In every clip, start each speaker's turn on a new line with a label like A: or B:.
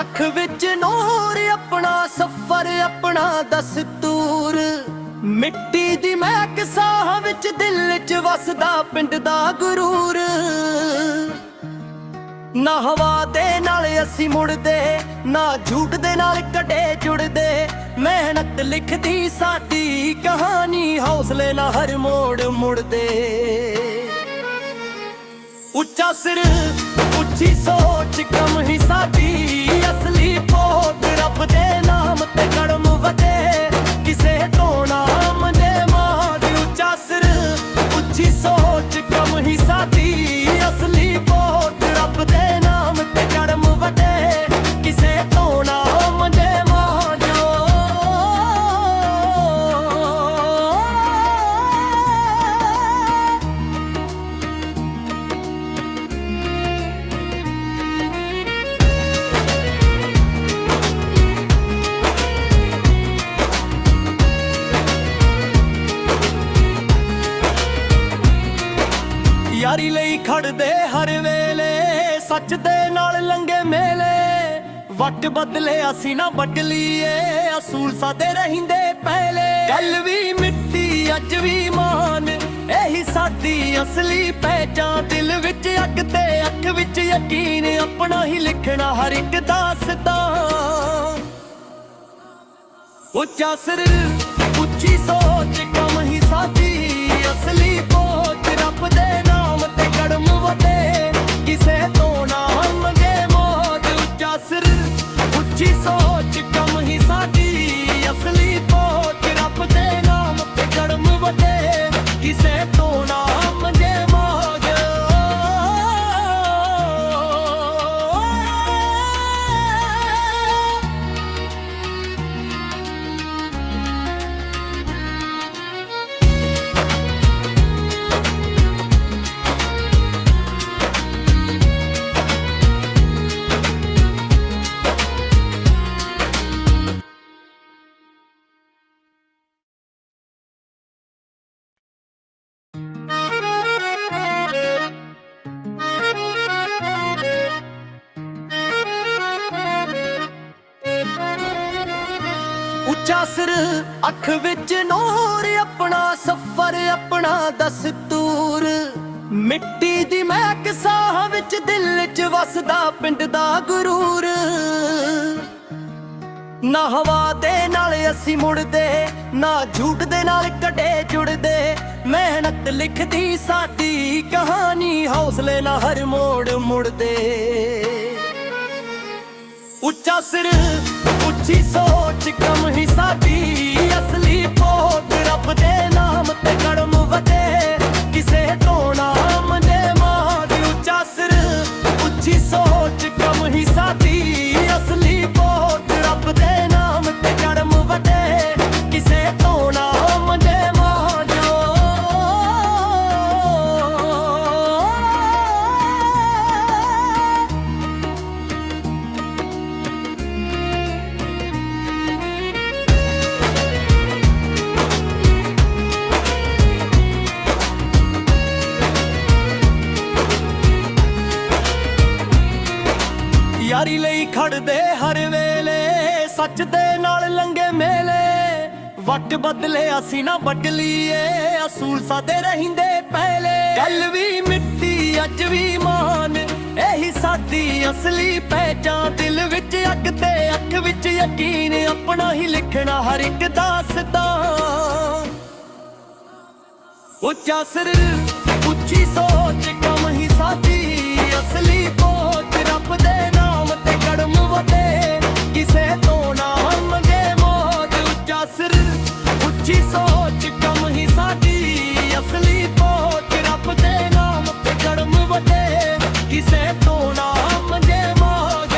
A: ਅੱਖ ਵਿੱਚ ਨੂਰ ਆਪਣਾ ਸਫ਼ਰ ਆਪਣਾ ਦਸਤੂਰ ਮਿੱਟੀ ਦੀ ਮਹਿਕ ਸਾਹ ਵਿੱਚ ਦਿਲ 'ਚ ਵਸਦਾ ਪਿੰਡ ਦਾ ਗੁਰੂਰ ਨਾ ਹਵਾ ਦੇ ਨਾਲ ਅਸੀਂ ਮੁੜਦੇ ਨਾ ਝੂਠ ਦੇ ਨਾਲ ਕਦੇ ਜੁੜਦੇ ਮਿਹਨਤ ਲਿਖਦੀ ਸਾਡੀ ਕਹਾਣੀ ਹੌਸਲੇ ਨਾਲ ਹਰ ਮੋੜ ਮੁੜਦੇ ਉੱਚਾ ਸਿਰ ਉੱਚੀ ਸੋਚ ਕਮ ਹੀ ਸਾਡੀ ਅਸਲੀ ਪੋਟ ਰੱਬ ਦੇ ਨਾਮ ਤੇ ਕਦਮ ਵਧੇ ਕਿਸੇ ਤੋਂ ਨਾ ਮੰਨੇ ਮਾਰ ਉੱਚਾ ਸਿਰ ਉੱਚੀ ਸੋਚ ਕਮ ਹੀ ਸਾਡੀ ਅਸਲੀ ਪੋਟ ਰੱਬ ਦੇ ਨਾਮ ਤੇ ਕਦਮ ਵਧੇ ਕਿਸੇ ਤੋਂ ਨਾ ਮੰਨੇ ਯਾਰੀ ਲਈ ਖੜਦੇ ਹਰ ਵੇਲੇ ਸੱਚ ਦੇ ਨਾਲ ਲੰਗੇ ਮੇਲੇ ਵੱਟ ਬਦਲੇ ਅਸੀਂ ਨਾ ਬਦਲੀਏ ਅਸੂਲ ਸਾਦੇ ਰਹਿੰਦੇ ਪਹਿਲੇ ਗੱਲ ਵੀ ਮਿੱਟੀ ਅੱਜ ਵੀ ਮਾਨ ਇਹੀ ਸਾਡੀ ਅਸਲੀ ਪਹਿਚਾਨ ਦਿਲ ਵਿੱਚ ਅੱਗ ਤੇ ਅੱਖ ਵਿੱਚ ਯਕੀਨ ਆਪਣਾ ਹੀ ਲਿਖਣਾ ਹਰ ਇੱਕ ਦਾਸਤਾਨ ਉੱਚਾ ਸਿਰ ਉੱਚੀ ਸੋਚ ਕਮ ਹੀ ਸਾਡੀ ਅਸਲੀ ਪੋਚ ਰੱਬ ਦੇ ਨਾਮ ਤੇ ਕਦਮ ਵਧੇ ਕਿਸੇ ਤੋਂ ਨਾ ਮੰਗੇ ਮੌਤ ਉੱਚਾ ਸਿਰ ਉੱਚੀ ਸੋਚ ਕਮ ਹੀ ਸਾਡੀ ਅਸਲੀ ਪੋਚ ਰੱਬ ਦੇ ਨਾਮ ਤੇ ਕਦਮ ਵਧੇ ਕਿਸੇ ਤੋਂ ਨਾ ਮੰਗੇ ਮੌਤ ਉੱਚਾ ਸਿਰ ਅੱਖ ਵਿੱਚ ਨੂਰ ਆਪਣਾ ਸਫ਼ਰ ਆਪਣਾ ਦਸਤੂਰ ਮਿੱਟੀ ਦੀ ਮਹਿਕ ਸਾਹ ਵਿੱਚ ਦਿਲ 'ਚ ਵਸਦਾ ਪਿੰਡ ਦਾ ਗੁਰੂਰ ਨਾ ਹਵਾ ਦੇ ਨਾਲ ਅਸੀਂ ਮੁੜਦੇ ਨਾ ਝੂਠ ਦੇ ਨਾਲ ਕਦੇ ਜੁੜਦੇ ਮਿਹਨਤ ਲਿਖਦੀ ਸਾਡੀ ਕਹਾਣੀ ਹੌਸਲੇ ਨਾਲ ਹਰ ਮੋੜ ਮੁੜਦੇ ਉੱਚਾ ਸਿਰ ਉੱਚੀ ਸੋਚ ਕਮ ਹੀ ਸਾਡੀ ਅਸਲੀ ਪੋਟ ਰੱਬ ਦੇ ਨਾਮ ਤੇ ਕਦਮ ਵਧੇ ਕਿਸੇ ਤੋਂ ਨਾ ਮੰਨੇ ਮਾਰ ਉੱਚਾ ਸਿਰ ਉੱਚੀ ਸੋਚ ਕਮ ਹੀ ਸਾਡੀ ਅਸਲੀ ਪੋਟ ਰੱਬ ਦੇ ਨਾਮ ਤੇ ਕਦਮ ਵਧੇ ਕਿਸੇ ਤੋਂ ਨਾ ਮੰਨੇ ਯਾਰੀ ਲਈ ਖੜਦੇ ਹਰ ਵੇਲੇ ਸੱਚ ਦੇ ਨਾਲ ਲੰਗੇ ਮੇਲੇ ਵੱਟ ਬਦਲੇ ਅਸੀਂ ਨਾ ਬਦਲੀਏ ਅਸੂਲ ਸਾਦੇ ਰਹਿੰਦੇ ਪਹਿਲੇ ਗੱਲ ਵੀ ਮਿੱਟੀ ਅੱਜ ਵੀ ਮਾਨ ਇਹੀ ਸਾਡੀ ਅਸਲੀ ਪਹਿਚਾਨ ਦਿਲ ਵਿੱਚ ਅੱਗ ਤੇ ਅੱਖ ਵਿੱਚ ਯਕੀਨ ਆਪਣਾ ਹੀ ਲਿਖਣਾ ਹਰ ਇੱਕ ਦਾਸਤਾਨ ਉੱਚਾ ਸਿਰ ਉੱਚੀ ਸੋਚ ਕਮ ਹੀ ਸਾਡੀ ਅਸਲੀ ਪੋਚ ਰੱਬ ਦੇ ਨਾਮ ਤੇ ਕਦਮ ਵਧੇ ਕਿਸੇ ਤੋਂ ਨਾ ਮੰਗੇ ਮੌਤ ਉੱਚਾ ਸਿਰ ਉੱਚੀ ਸੋਚ ਕਮ ਹੀ ਸਾਡੀ ਅਸਲੀ ਪੋਚ ਰੱਬ ਦੇ ਨਾਮ ਤੇ ਕਦਮ ਵਧੇ ਕਿਸੇ ਤੋਂ ਨਾ ਮੰਗੇ ਮੌਤ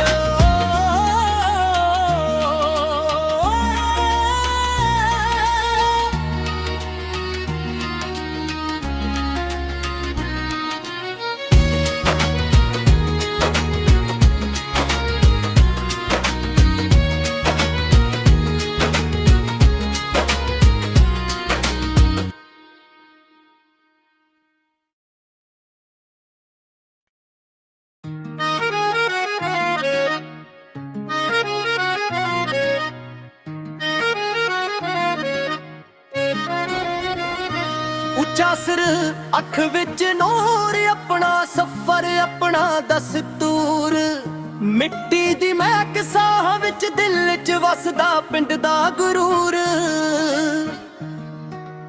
A: ਉੱਚਾ ਸਿਰ ਅੱਖ ਵਿੱਚ ਨੂਰ, ਆਪਣਾ ਸਫ਼ਰ ਆਪਣਾ ਦਸਤੂਰ। ਮਿੱਟੀ ਦੀ ਮਹਿਕ ਸਾਹ ਵਿੱਚ, ਦਿਲ 'ਚ ਵਸਦਾ ਪਿੰਡ ਦਾ ਗੁਰੂਰ।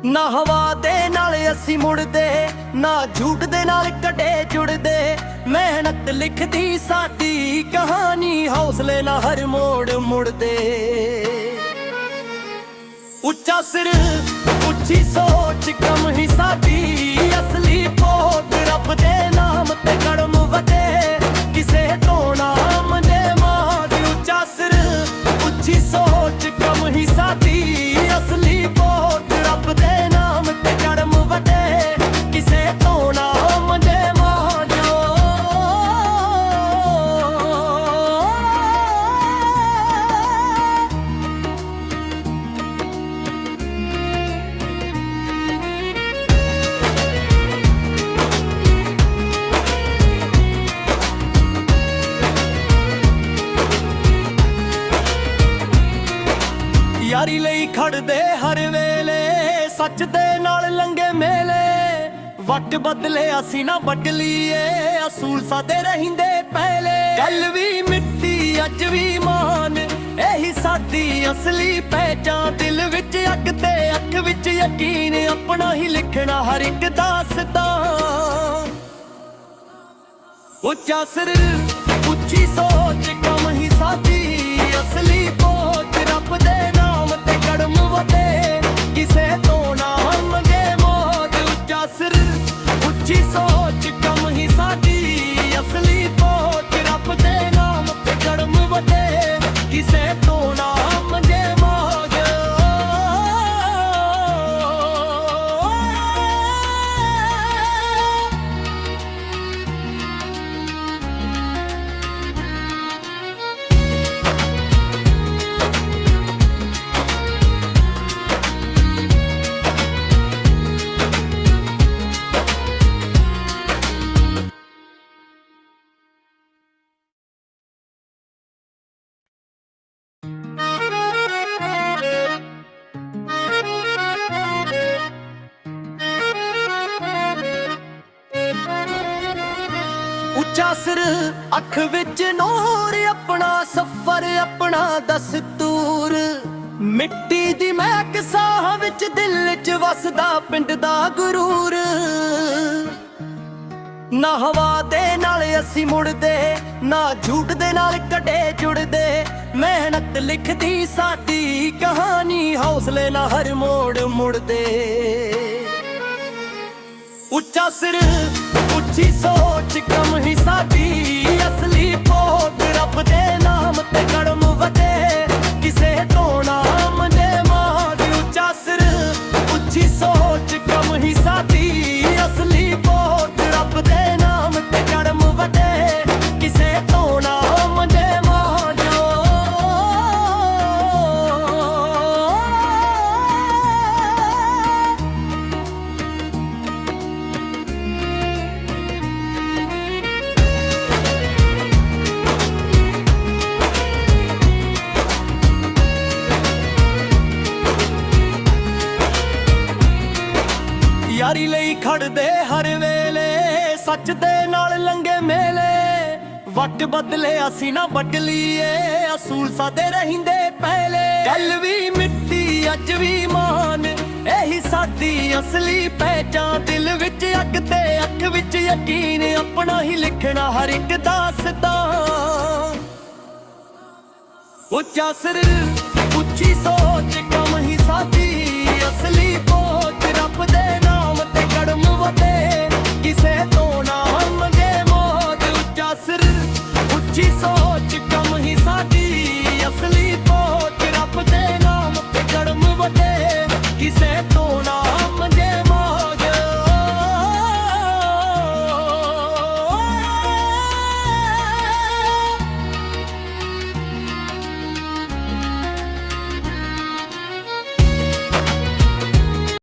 A: ਨਾ ਹਵਾ ਦੇ ਨਾਲ ਅਸੀਂ ਮੁੜਦੇ, ਨਾ ਝੂਠ ਦੇ ਨਾਲ ਕਦੇ ਜੁੜਦੇ। ਮਿਹਨਤ ਲਿਖਦੀ ਸਾਡੀ ਕਹਾਣੀ, ਹੌਸਲੇ ਨਾਲ ਹਰ ਮੋੜ ਮੁੜਦੇ। ਉੱਚਾ ਸਿਰ ਉੱਚੀ ਸੋਚ ਕਮ ਹੀ ਸਾਡੀ, ਅਸਲੀ ਪੋਤ ਰੱਬ ਦੇ ਨਾਮ ਤੇ ਕਦਮ ਵਧੇ, ਕਿਸੇ ਤੋਂ ਨਾ ਮੰਨੇ ਮਾਰ। ਉੱਚਾ ਸਿਰ ਉੱਚੀ ਸੋਚ ਕਮ ਹੀ ਸਾਡੀ, ਅਸਲੀ ਪੋਤ ਰੱਬ ਦੇ ਨਾਮ ਤੇ ਕਦਮ ਵਧੇ, ਕਿਸੇ ਤੋਂ ਨਾ ਮੰਨੇ ਮਾਰ। ਯਾਰੀ ਲਈ ਖੜਦੇ ਹਰ ਵੇਲੇ, ਸੱਚ ਦੇ ਨਾਲ ਲੰਗੇ ਮੇਲੇ। ਵਕਤ ਬਦਲੇ ਅਸੀਂ ਨਾ ਬਦਲੀਏ, ਅਸੂਲ ਸਾਦੇ ਰਹਿੰਦੇ ਪਹਿਲੇ। ਗੱਲ ਵੀ ਮਿੱਟੀ ਅੱਜ ਵੀ ਮਾਨ, ਇਹੀ ਸਾਡੀ ਅਸਲੀ ਪਹਿਚਾਨ। ਦਿਲ ਵਿੱਚ ਅੱਗ ਤੇ ਅੱਖ ਵਿੱਚ ਯਕੀਨ, ਆਪਣਾ ਹੀ ਲਿਖਣਾ ਹਰ ਇੱਕ ਦਾਸਤਾਨ। ਉੱਚਾ ਸਿਰ ਉੱਚੀ ਸੋਚ ਕਮ ਹੀ ਸਾਡੀ, ਅਸਲੀ ਪਹੁੰਚ ਰੱਬ ਦੇ ਨਾਮ ਤੇ ਕਦਮ ਵਧੇ, ਕਿਸੇ ਤੋਂ ਨਾ ਮੰਗੇ ਮੌਤ। ਉੱਚਾ ਸਿਰ ਉੱਚੀ ਸੋਚ ਕਮ ਹੀ ਸਾਡੀ, ਅਸਲੀ ਪਹੁੰਚ ਰੱਬ ਦੇ ਨਾਮ ਤੇ ਕਦਮ ਵਧੇ, ਕਿਸੇ ਤੋਂ ਨਾ ਮੰਗੇ ਮੌਤ। ਉੱਚਾ ਸਿਰ ਅੱਖ ਵਿੱਚ ਨੂਰ, ਆਪਣਾ ਸਫ਼ਰ ਆਪਣਾ ਦਸਤੂਰ। ਮਿੱਟੀ ਦੀ ਮਹਿਕ ਸਾਹ ਵਿੱਚ, ਦਿਲ 'ਚ ਵਸਦਾ ਪਿੰਡ ਦਾ ਗੁਰੂਰ। ਨਾ ਹਵਾ ਦੇ ਨਾਲ ਅਸੀਂ ਮੁੜਦੇ, ਨਾ ਝੂਠ ਦੇ ਨਾਲ ਕਦੇ ਜੁੜਦੇ। ਮਿਹਨਤ ਲਿਖਦੀ ਸਾਡੀ ਕਹਾਣੀ, ਹੌਸਲੇ ਨਾਲ ਹਰ ਮੋੜ ਮੁੜਦੇ। ਉੱਚਾ ਸਿਰ ਉੱਚੀ ਸੋਚ ਕਮ ਹੀ ਸਾਡੀ, ਅਸਲੀ ਪੋਤ ਰੱਬ ਦੇ ਨਾਮ ਤੇ ਕਦਮ ਵਧੇ, ਕਿਸੇ ਤੋਂ ਨਾ ਮੰਨੇ ਮਾਰ। ਉੱਚਾ ਸਿਰ ਉੱਚੀ ਸੋਚ ਕਮ ਹੀ ਸਾਡੀ, ਅਸਲੀ ਪੋਤ ਰੱਬ ਦੇ ਨਾਮ ਤੇ ਕਦਮ ਵਧੇ, ਕਿਸੇ ਤੋਂ ਨਾ ਮੰਨੇ ਮਾਰ। ਯਾਰੀ ਲਈ ਖੜਦੇ ਹਰ ਵੇਲੇ, ਸੱਚ ਦੇ ਨਾਲ ਲੰਗੇ ਮੇਲੇ। ਵਕਤ ਬਦਲੇ ਅਸੀਂ ਨਾ ਬਦਲੀਏ, ਅਸੂਲ ਸਾਦੇ ਰਹਿੰਦੇ ਪਹਿਲੇ। ਗੱਲ ਵੀ ਮਿੱਟੀ ਅੱਜ ਵੀ ਮਾਨ, ਇਹੀ ਸਾਡੀ ਅਸਲੀ ਪਹਿਚਾਨ। ਦਿਲ ਵਿੱਚ ਅੱਗ ਤੇ ਅੱਖ ਵਿੱਚ ਯਕੀਨ, ਆਪਣਾ ਹੀ ਲਿਖਣਾ ਹਰ ਇੱਕ ਦਾਸਤਾਨ। ਉੱਚਾ ਸਿਰ